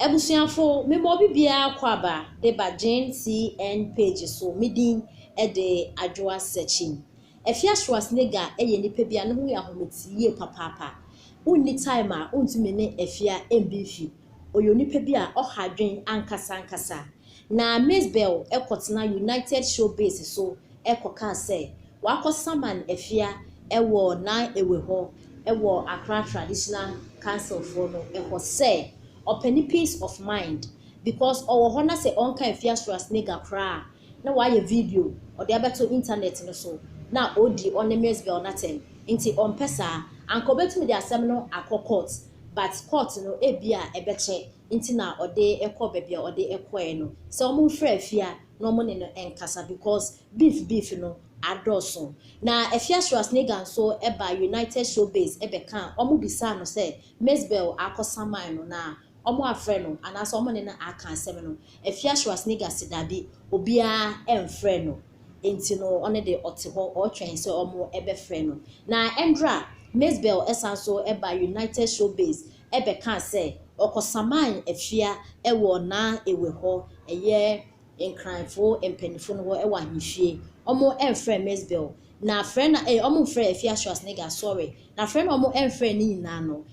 Ebusuafo me mo bibia kwaba de ba Jane CN page so midin e de adwoa searching. Efia Schwarzenegger eye nipa bia ne ho ya hometie papa. Unni time a untumi ne efia embifi. Oyo nipa bia ohadwen ankasa. Na Miss Bell ekotena United Showbase so ekoka se wakosaman efia ewo na ewe ho ewo Accra Traditional Council for no eho say open peace of mind because our honor say on kan Efia Schwarzenegger kra na why video or the abeto internet no so na odi on the Miss Bell natem inti on pesa anko betu the asem no akọ court but court no ebia ebeche inti na ode ekọ bebia ode ekọ no se omo mfra afia na omo ne no enkasa because beef no adoso na Efia Schwarzenegger so eba United Showbase ebeka omo bisa no say Miss Bell akosaman no na omo afre no anasa omo ne na aka asem no Efia Schwarzenegger sidabi obia emfre no enti no one de oteho o twen se omo ebefre no na Endra Miss Bell esanso eba United Showbase ebeka say okosaman Efia ewo na ewe ho eye enkranfo empenifo no ewa hifie omo emfre Miss Bell na friend omo mfre Efia Schwarzenegger sorry na friend omo emfre ni nyina no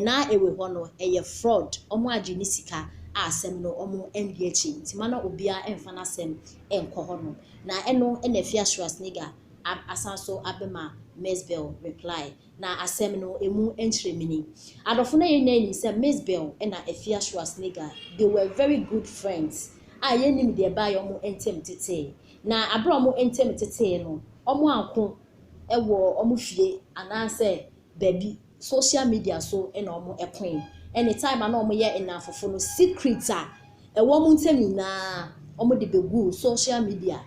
na ewe ho no eye fraud omo agi ni sika asem no omo ndi achi ntima na obia emfa na sem enko ho no na eno na Efia Schwarzenegger asanso abema Miss Bell reply na asem no emu entremini adofo na yenani say Miss Bell na Efia Schwarzenegger they were very good friends yenim de ba yo mo entem tete na abro mo entem tete no omo anko ewo omo fie ananse baby social media so na omo ekwen anytime na omo ye enafofo no secret ewo mo ntem na omo de begu social media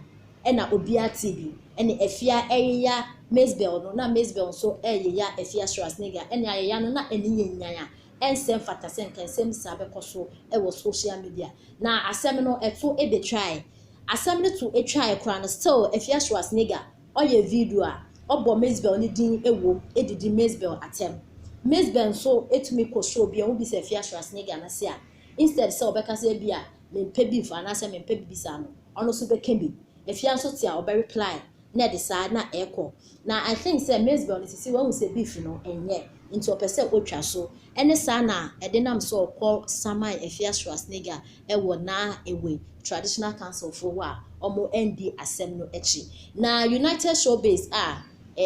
na obia TV ene Efia eya Miss Bell no na Miss Bell so eya Efia Schwarzenegger ene ayeya no na eni nyanya ensem fatasen kan sem sabe koso ewo social media na asem no eto ebe try asem no to try kra no still Efia Schwarzenegger oye video a obo Miss Bell ni din ewo edidi Miss Bell atem Miss Bell so etumi ko show bia wo bi se Efia Schwarzenegger na se a instead se obeka se bia me pebi fa na se me pebi bisa no ono so be kebi Efia so tia obe reply na decide na eko na I think say Miss Bell ni sisi when we say beef no enye into opese otwa so ene sa na edenam so call Saman Efia Schwarzenegger ewo na ewe Traditional Council for wa omo ND asem no echi na United Showbase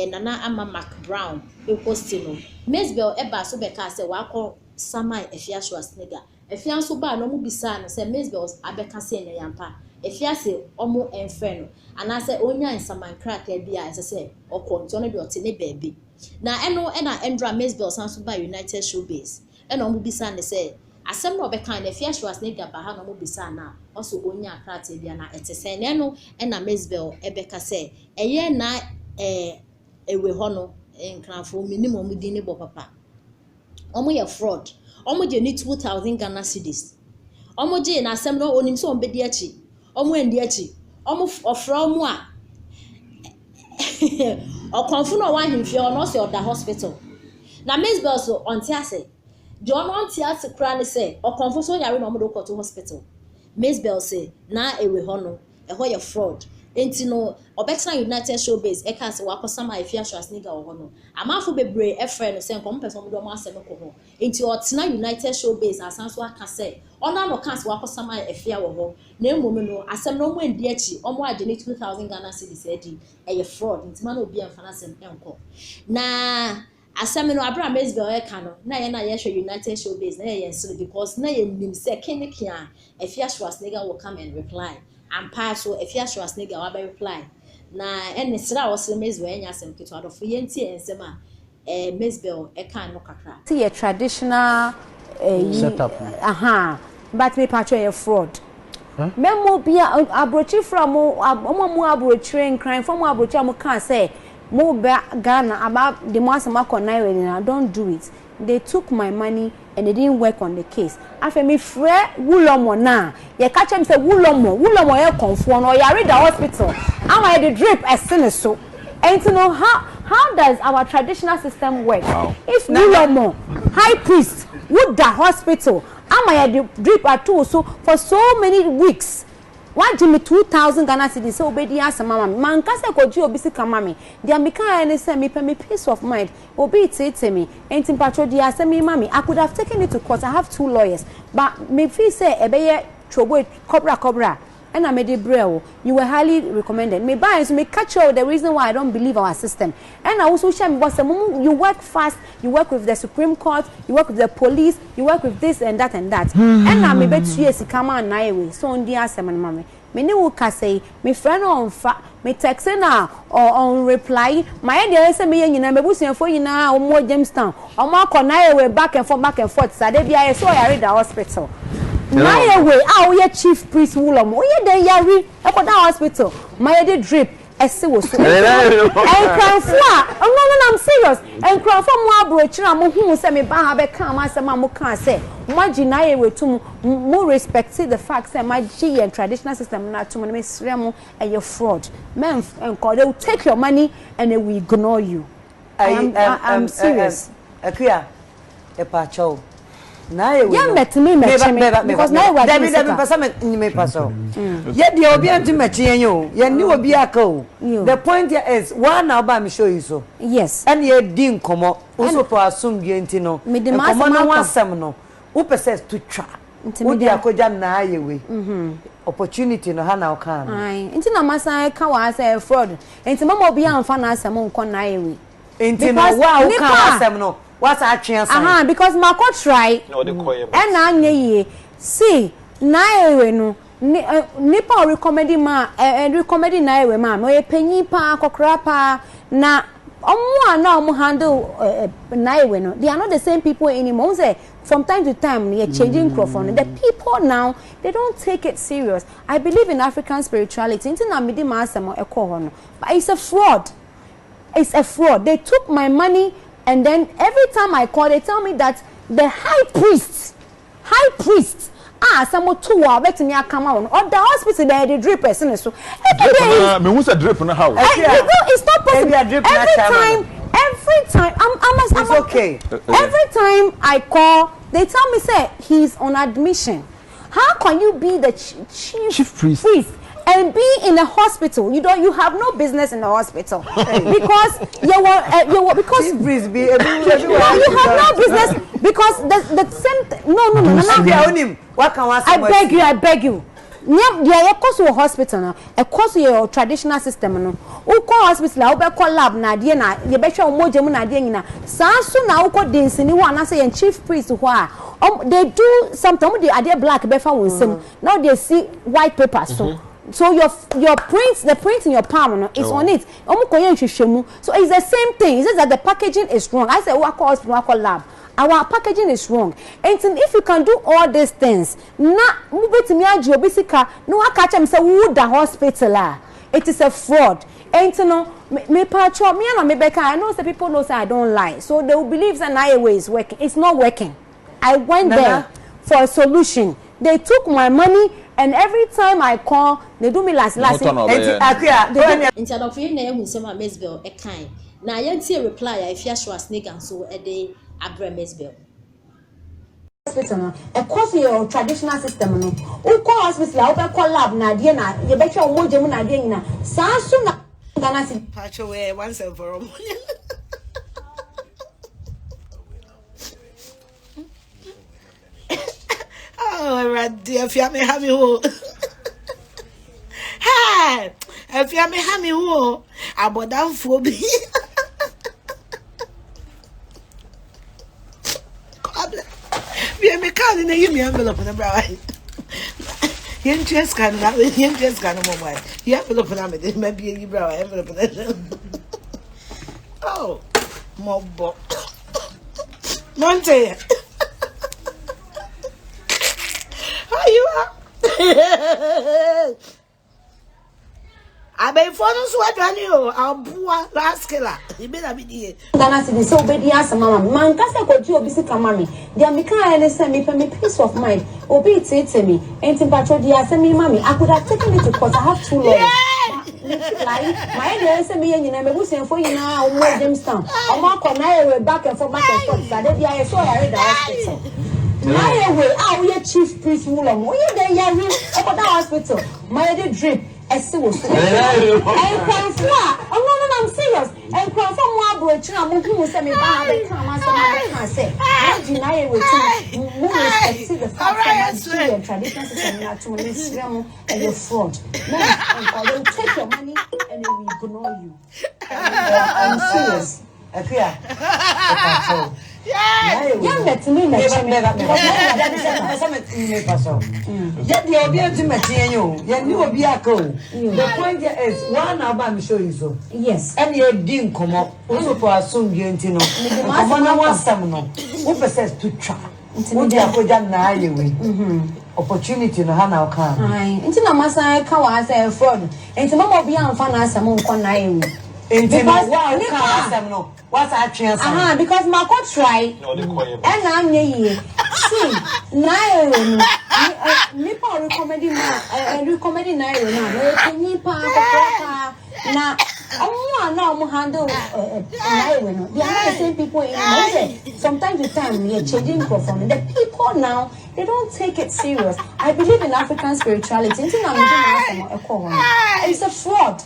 Nana Ama Mark Brown e posti no Miss Bell eba so be ka say wa call Saman Efia Schwarzenegger Efia so ba no mu bisa no say Miss Bell abeka say na yampa Efia se omo enfre no anase onya nsaman kraka bia ese okonto no de otene baabi na eno na Endra Miss Bell sanso ba United Showbase eno omo bisa ne say asem no obeka na Efia Schwarzenegger ba ha no omo bisa na oso onya kraka bia na etese na eno na Miss Bell ebeka say eye na ewe ho no nkranfo minimum omo din ne bo papa omo ye fraud omo je ni 2000 Ghana cedis omo je na asem no onim so ombedi achi omo endi achi omo ofra omo a okonfu no wa himfie ono se oda hospital na Miss Bell so onti ase de ono onti ase kra ne se okonfu so yare no omo do to hospital Miss Bell say na ewe ho no eho ye fraud enti no obeksa United Showbase e ka se wakosama Efia Schwarzenegger wo ho no amafo bebre e frɛ no se nkom person mo do mo asem ko ho enti otena United Showbase asanso aka se ona no ka se wakosama Efia wo ho na emom no asem no mo ndi achi omo ade ne 2000 Ghana cedis edi e fraud enti ma no obi amfa na asem enko na asem no abra Miss Bell e ka no na ye na ye hwe United Showbase na ye so because na ye nim se kenikia Efia Schwarzenegger will come and reply and pass so Efia Schwarzenegger will be reply na ene sra was Miss Bell enya asem keto adofo ye nti ensem a Miss Bell e kan no kakra see a traditional setup but me patch a fraud memo bia abrochi from mo abrochi nkran from abrochi am kan say mo ba Ghana about the months I don't do it. They took my money and they didn't work on the case. After me free wulomo na ye catch him say wulomo ye conform or you read the hospital. I'm the drip as soon so. And to know how does our traditional system work? Wow. If wulomo high priest would the hospital Am I the drip at all so for so many weeks? Why give me 2,000 Ghana cedis? So obedi as mama. Man kase ko ji obi sika mama. Dia meka any say me pe me peace of mind. Obi it me. Enti patro dia say me mama. I could have taken it to court. I have 2 lawyers. But me feel say ebeye trouble cobra. And I made it braille. You were highly recommended. Me buy so me catch you the reason why I don't believe our system. And I also share me was you work fast, you work with the Supreme Court, you work with the police, you work with this and that and that. And I me bet you come on na way. So on dia semen mama. Me ne wo ka say me friend on fa me text na or on reply my idea say me nyina me busuafo nyina o mo Jamestown o mo akona way back and forth sade bia so I read the hospital. My way, we chief priest Wulom. We then yari, I got hospital. My drip, as was so. And I'm serious. And cry for more brochura, who send me back, come, as a mamma can say. My deny way to more respect the facts and my G and traditional system not to Miss Remo and your fraud. Men and call, they will take your money and they will ignore you. I'm serious. A clear, a pacho. Yeah, met me because now we're going to pass. Yet the obedient match you, you knew a biaco. The point here is one now by me show you so. Yes, and ye didn't come up also for assume Gentino. Me the man one seminal. Upa says to try. Media could jam na way. Opportunity no Hannah can. Aye, into the massa can say fraud. And some more beyond fan as a monk on Iowa. Into wow, can seminal. What's our chance? Because Marco try. No, the and I see na no nipa recommending ma recommending na ma no penny pa kokra pa na omo na omo handle na no they are not the same people anymore. Say from time to time they are changing microphone. The people now they don't take it serious. I believe in African spirituality. Into na midi ma asemo ekọ no, but it's a fraud. It's a fraud. They took my money. And then every time I call, they tell me that the high priest, someone 2 hours let me come out or the hospital there the drip person so me who said drip in the house. It's not possible. Every time I'm okay. Every time I call, they tell me say he's on admission. How can you be the chief priest and be in a hospital? You have no business in the hospital because you have no business because the same no. I beg you. Yeah, of course your hospital now. Of course your traditional system no. Uko hospital, uko lab na die na ye be hwe omoje mu na die nyina. Sanso na uko densini wo na say chief priest ho a. They do something they are black be fa wonsem. Now they see white paper so. So your print, the print in your palm is on it. So it's the same thing. It's just that the packaging is wrong. I said, Wako lab. Our packaging is wrong. And if you can do all these things, no catch them say the hospital. It is a fraud. And me patro me and Rebecca, I know the people know say I don't lie. So they will believe that my way is working. It's not working. I went there for a solution. They took my money. And every time I call, they do me last. Instead of you name with some Mesbel a kind. Now, you see a reply if you are snake and so a day Abra Mesbel. Of course, your traditional system. Who call hospital? I call lab Nadia. You bet your mojo Nadia. Sansuna Ganasi. Patch away once and for all. Oh, right, dear, if you may have me who. Hey, if you may have me who, I bought down for me. Be a mechanic in the envelope in the bride. Yen just can have it, yen just can have one. You envelope on it, maybe a brow envelope. Oh, Mobo Monte. You are. I may follow sweat on you. I'll poor rascal. You better be here. Ghana city so obedience mama. Man kase ko ju obi sika mami. Dia me kan any say me peace of mind. Obi it me. Enti patro dia say me mami. I could have taken it to court. I have 2 lawyers. Like my idea say me nyina me busuafo nyina o Jamestown. O ma ko na back and forth. So they dia so I read the hospital. Now we are we chief priest mulo. We dey yari about that hospital. My drip. And I'm serious. And from one bridge, I'm moving with some say. I deny it with you. The fact that traditional system not to Israel and your fraud. I will take your money and they will ignore you. I'm serious. Yeah, let me the point is one album show you so. Yes. And you didn't come up. Also for assume you ain't no. Who possess to try. What you have done now you opportunity no how now can. Aye. Into na masa ka wa say fraud. Into mama be am fa na asem nko na ewu. Into wa ka asem no. What's that chance? Because my court try. And I'm ye. See, now Nipa recommending now. Now handle they are the same people in sometimes the time we are changing performance. The people now they don't take it serious. I believe in African spirituality. It's a fraud.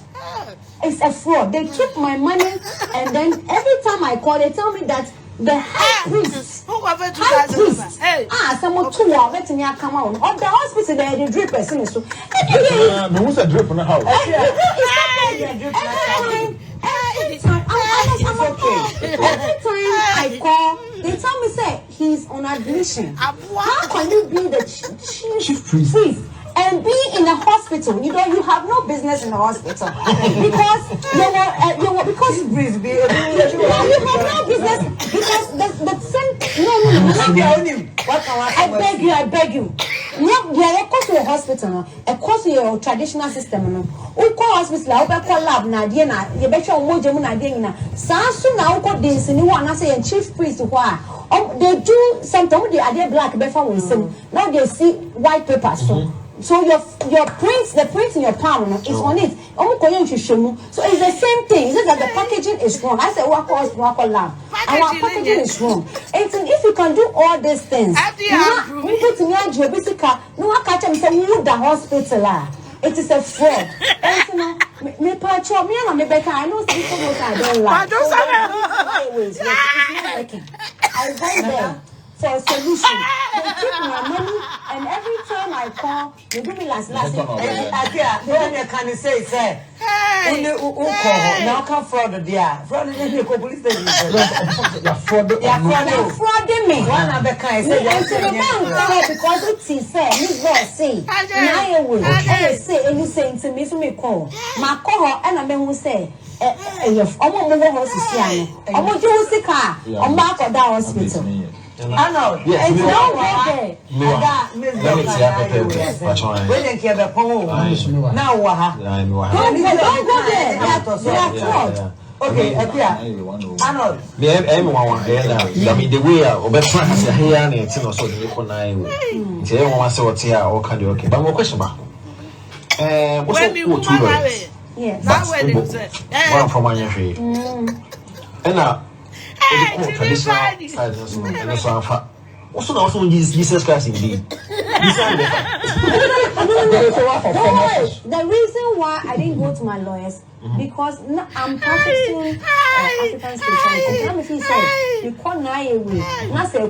It's a fraud. They took my money and then every time I call they tell me that the high priest someone two let me come out of the hospital they drip person so who's a drip in the house? Every time I call they tell me say he's on admission. How can you be the chief priest and be in a hospital? You know, you have no business in the hospital because you have no business because the same. No. I beg you. No, they are to a hospital. Of course, your traditional system. We call hospital. We call lab. Na dia na. You bet you more jemu na dia na. Sansu na we call this. Ni one na say chief priest. They do something. They are black. Before we see. Now they see white paper. So your prints, the print in your palm is on it. So it's the same thing. It's just that the packaging is wrong. I said work lab. Our packaging is wrong. And if you can do all these things, we put in your basic no catch them say you the hospital. It is a fraud. And me patcho me and me better. I know some people I don't like. It's not working. I went there for a solution. They keep my money, and every time I call, they do me last. I can say, now come fraud there. Fraud is police station. Frauding me. One other kind say, because it is said, Miss Ross say, I will say anything to me, so me call. My call, and I mean, who say, if I'm on the hospital, I'm going to see car, I'm back at the hospital. I know. Yes, it's not okay. Let me see. We didn't care about Paul. Now what? Don't go there. They are fraud. Okay, I know. I mean, the way I obey here and it's not so difficult. Everyone wants to see how can you okay? But more question about. What's the yes. One from my tree. And now. Traditional and so also now Jesus Christ indeed. The reason why I didn't go to my lawyers because I'm practicing African spirituality. If you say you call 9 away, not say